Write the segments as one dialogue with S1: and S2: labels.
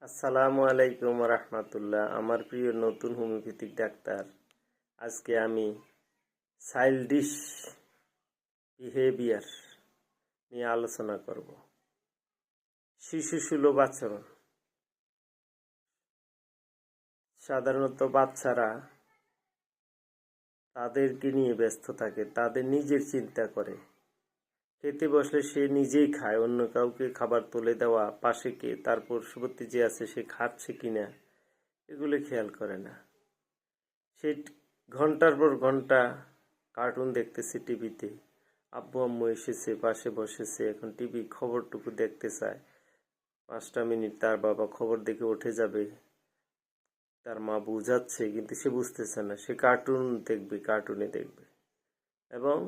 S1: আসসালামু আলাইকুম রহমতুল্লাহ। আমার প্রিয় নতুন হোমিওপ্যাথিক ডাক্তার, আজকে আমি চাইল্ডিশ বিহেভিয়ার নিয়ে আলোচনা করব। শিশু সুলভ আচরণ। সাধারণত বাচ্চারা তাদেরকে নিয়ে ব্যস্ত থাকে, তাদের নিজের চিন্তা করে। খেতে বসলে সে নিজেই খায়, অন্য কাউকে খাবার তুলে দেওয়া, পাশে কে তার পার্শ্ববর্তী যে আছে সে খাচ্ছে কিনা এগুলো খেয়াল করে না। সে ঘন্টার পর ঘন্টা কার্টুন দেখতেছে টিভিতে। আব্বু আম্মু এসেছে, পাশে বসেছে, এখন টিভি খবরটুকু দেখতে চায়। 5টা মিনিট তার বাবা খবর দেখে উঠে যাবে, তার মা বুঝাচ্ছে কিন্তু সে বুঝতেছে না, সে কার্টুন দেখবে, কার্টুনে দেখবে। এবং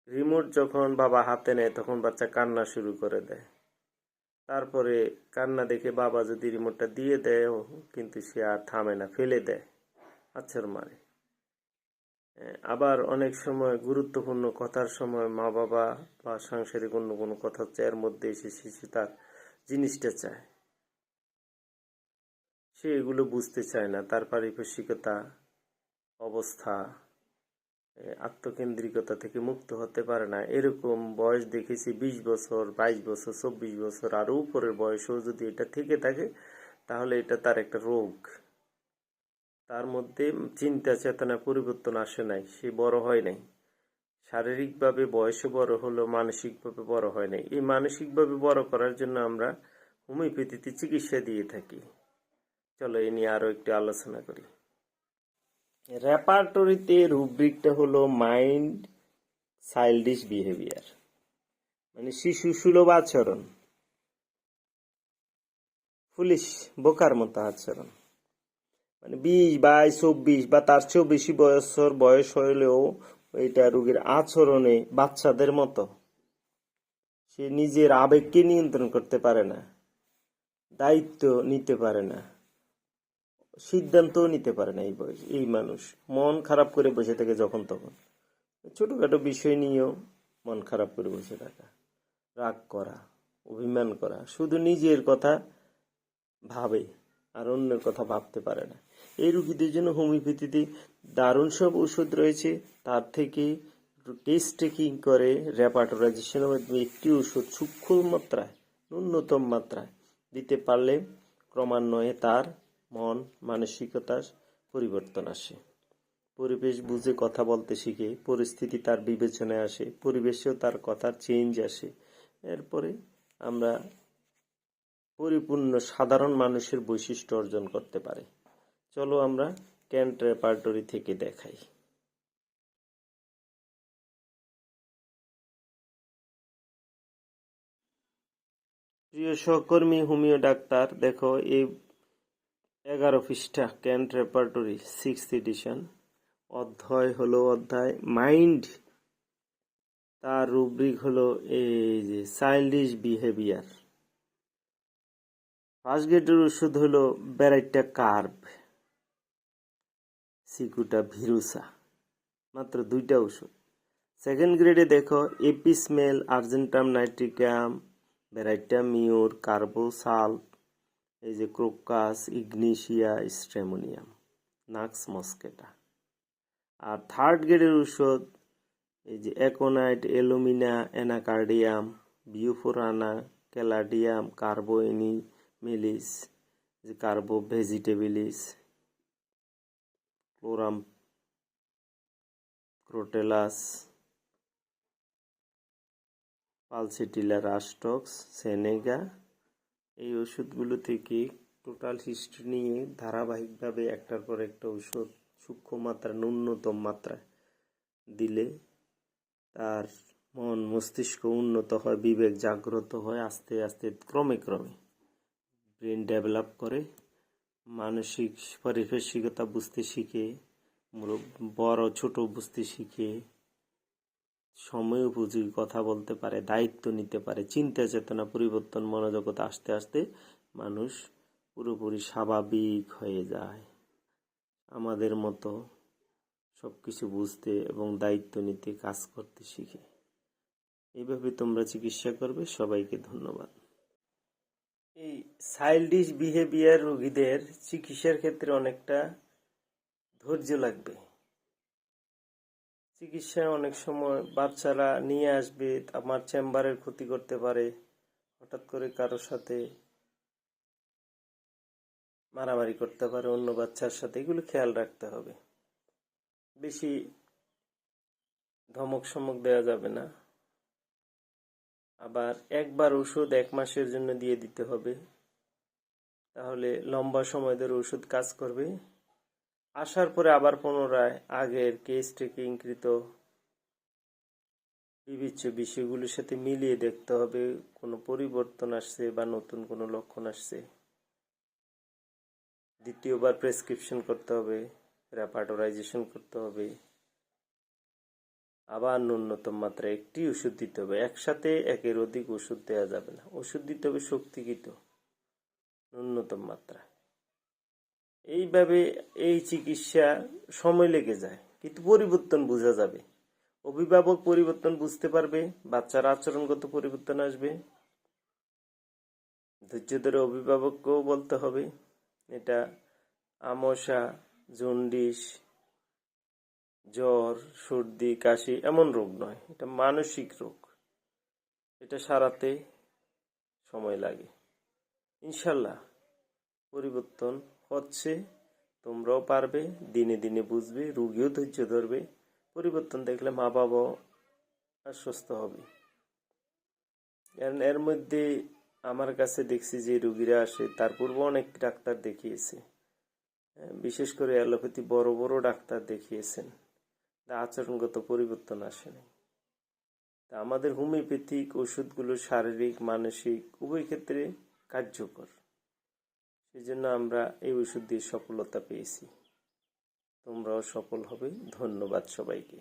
S1: রিমোট যখন বাবা হাতে নেয় তখন বাচ্চা কান্না শুরু করে দেয়। তারপরে কান্না দেখে বাবা যদি রিমোটটা দিয়ে দেয় কিন্তু সে আর থামে না, ফেলে দেয়, আছর মারে। আবার অনেক সময় গুরুত্বপূর্ণ কথার সময় মা বাবা বা সাংসারিক অন্য কোনো কথা হচ্ছে, এর মধ্যে এসে শিশু তার জিনিসটা চায়। সে এগুলো বুঝতে চায় না, তার পারিপার্শ্বিকতা অবস্থা, আত্মকেন্দ্রিকতা থেকে মুক্ত হতে পারে না। এরকম বয়স দেখেছি 20 বছর, 22 বছর, 24 বছর আর উপরের বয়সেও যদি এটা থেকে থাকে তাহলে এটা তার একটা রোগ। তার মধ্যে চিন্তা চেতনা পরিবর্তন আসে নাই, সে বড় হয় নাই। শারীরিকভাবে বয়সে বড় হলো, মানসিকভাবে বড় হয় নাই। এই মানসিকভাবে বড় করার জন্য আমরা হোমিওপ্যাথিতে চিকিৎসা দিয়ে থাকি। চলো এ নিয়ে আরো একটু আলোচনা করি। রেপার্টরিতে রুব্রিকটা হলো মাইন্ড চাইল্ডিশ বিহেভিয়ার, মানে শিশু সুলভ আচরণ, ফুলিশ বোকার মতো আচরণ। মানে 20, 22, 24 বা তার চেয়েও বেশি বছর বয়স হলেও এটা রোগীর আচরণে বাচ্চাদের মতো। সে নিজের আবেগকে নিয়ন্ত্রণ করতে পারে না, দায়িত্ব নিতে পারে না, সিদ্ধান্তও নিতে পারে না। এই বয়স এই মানুষ মন খারাপ করে বসে থাকে, যখন তখন ছোটখাটো বিষয় নিয়েও মন খারাপ করে বসে থাকা, রাগ করা, অভিমান করা, শুধু নিজের কথা ভাবে আর অন্যের কথা ভাবতে পারে না। এই রোগীদের জন্য হোমিওপ্যাথিতে দারুণ সব ওষুধ রয়েছে। তার থেকে টেস্ট টেকিং করে রেপার্টরাইজেশনের মাধ্যমে একটি ওষুধ সূক্ষ্ম মাত্রায়, ন্যূনতম মাত্রায় দিতে পারলে ক্রমান্বয়ে তার মন মানসিকতার পরিবর্তন আসে। পরিবেশ বুঝে কথা বলতে শিখে, পরিস্থিতি তার বিবেচনায় আসে, পরিবেশেও তার কথার চেঞ্জ আসে। এরপরে আমরা পরিপূর্ণ সাধারণ মানুষের বৈশিষ্ট্য অর্জন করতে পারে। চলো আমরা ক্যান্ট রেপার্টরি থেকে দেখাই। প্রিয় সহকর্মী হোমিও ডাক্তার, দেখো এই 11 পৃষ্ঠা ক্যান্ট রেপার্টরি 6th এডিশন। অধ্যায় হলো অধ্যায় মাইন্ড, তার রুব্রিক হলো এই যে চাইল্ডিশ বিহেভিয়ার। ফার্স্ট গ্রেডের ওষুধ হলো ব্যারাইটা কার্ভ, সিকুটা ভিরুসা, মাত্র 2টা ওষুধ। সেকেন্ড গ্রেডে দেখো এপিসমেল, আর্জেন্টাম নাইট্রিকাম, ব্যারাইটা মিউর, কার্বোসাল, এই যে ক্রোকাস, ইগনিশিয়া, স্ট্রেমোনিয়াম, নাক্স মস্কেটা। আর থার্ড গ্রেডের ওষুধ এই যে অ্যাকোনাইট, এলুমিনা, অ্যানাকার্ডিয়াম, বিউফোরানা, ক্যালাডিয়াম, কার্বোএনি মেলিস, যে কার্বো ভেজিটেবিলিস, ক্লোরাম ক্রোটেলাস, পালসিটিলা, রাস্টক্স, সেনেগা। এই ওষুধগুলো থেকে টোটাল হিস্ট্রি নিয়ে ধারাবাহিকভাবে একটার পর একটা ওষুধ সূক্ষ্ম মাত্রা, ন্যূনতম মাত্রায় দিলে তার মন মস্তিষ্ক উন্নত হয়, বিবেক জাগ্রত হয়, আস্তে আস্তে ক্রমে ক্রমে ব্রেন ডেভেলপ করে, মানসিক পারিপার্শ্বিকতা বুঝতে শিখে, বড় ছোট বুঝতে শিখে, সময় উপযোগী কথা বলতে পারে, দায়িত্ব নিতে পারে, চিন্তা চেতনা পরিবর্তন, মনোজগতে আস্তে আস্তে মানুষ পুরোপুরি স্বাভাবিক হয়ে যায়, আমাদের মতো সবকিছু বুঝতে এবং দায়িত্ব নিতে, কাজ করতে শিখে। এইভাবে তোমরা চিকিৎসা করবে। সবাইকে ধন্যবাদ। এই চাইল্ডিশ বিহেভিয়ার রোগীদের চিকিৎসার ক্ষেত্রে অনেকটা ধৈর্য লাগবে। চিকিৎসায় অনেক সময় বাচ্চারা নিয়ে আসবে, আমার চেম্বারের ক্ষতি করতে পারে, হঠাৎ করে কারোর সাথে মারামারি করতে পারে অন্য বাচ্চার সাথে, এগুলো খেয়াল রাখতে হবে। বেশি ধমক সমক দেওয়া যাবে না। আবার একবার ওষুধ 1 মাসের জন্য দিয়ে দিতে হবে, তাহলে লম্বা সময় ধরে ওষুধ কাজ করবে। আসার পরে আবার পুনরায় আগের কেস ট্রেকিংকৃত বিবেচ্য বিষয়গুলোর সাথে মিলিয়ে দেখতে হবে কোনো পরিবর্তন আসছে বা নতুন কোনো লক্ষণ আসছে। দ্বিতীয়বার প্রেসক্রিপশন করতে হবে, রেপার্টোরাইজেশন করতে হবে, আবার ন্যূনতম মাত্রায় একটি ওষুধ দিতে হবে। একসাথে একের অধিক ওষুধ দেওয়া যাবে না, ওষুধ দিতে হবে শক্তিকৃত ন্যূনতম মাত্রা। এইভাবে এই চিকিৎসা সময় লেগে যায়, কিন্তু পরিবর্তন বোঝা যাবে। অভিভাবক পরিবর্তন বুঝতে পারবে, বাচ্চার আচরণগত পরিবর্তন আসবে। ধৈর্য ধরে অভিভাবককেও বলতে হবে এটা আমশা, জন্ডিস, জ্বর, সর্দি, কাশি এমন রোগ নয়, এটা মানসিক রোগ, এটা সারাতে সময় লাগে। ইনশাল্লাহ পরিবর্তন হচ্ছে, তোমরাও পারবে, দিনে দিনে বুঝবে, রোগীও ধৈর্য ধরবে। পরিবর্তন দেখলে মা বাবাও আশ্বস্ত হবে। কারণ এর মধ্যে আমার কাছে দেখছি যে রোগীরা আসে, তার পূর্বে অনেক ডাক্তার দেখিয়েছে, বিশেষ করে অ্যালোপ্যাথি বড় বড় ডাক্তার দেখিয়েছেন, আচরণগত পরিবর্তন আসেনি। তা আমাদের হোমিওপ্যাথিক ওষুধগুলো শারীরিক মানসিক উভয় ক্ষেত্রে কার্যকর, সেই জন্য আমরা এই ওষুধ দিয়ে সফলতা পেয়েছি। তোমরাও সফল হবে। ধন্যবাদ সবাইকে।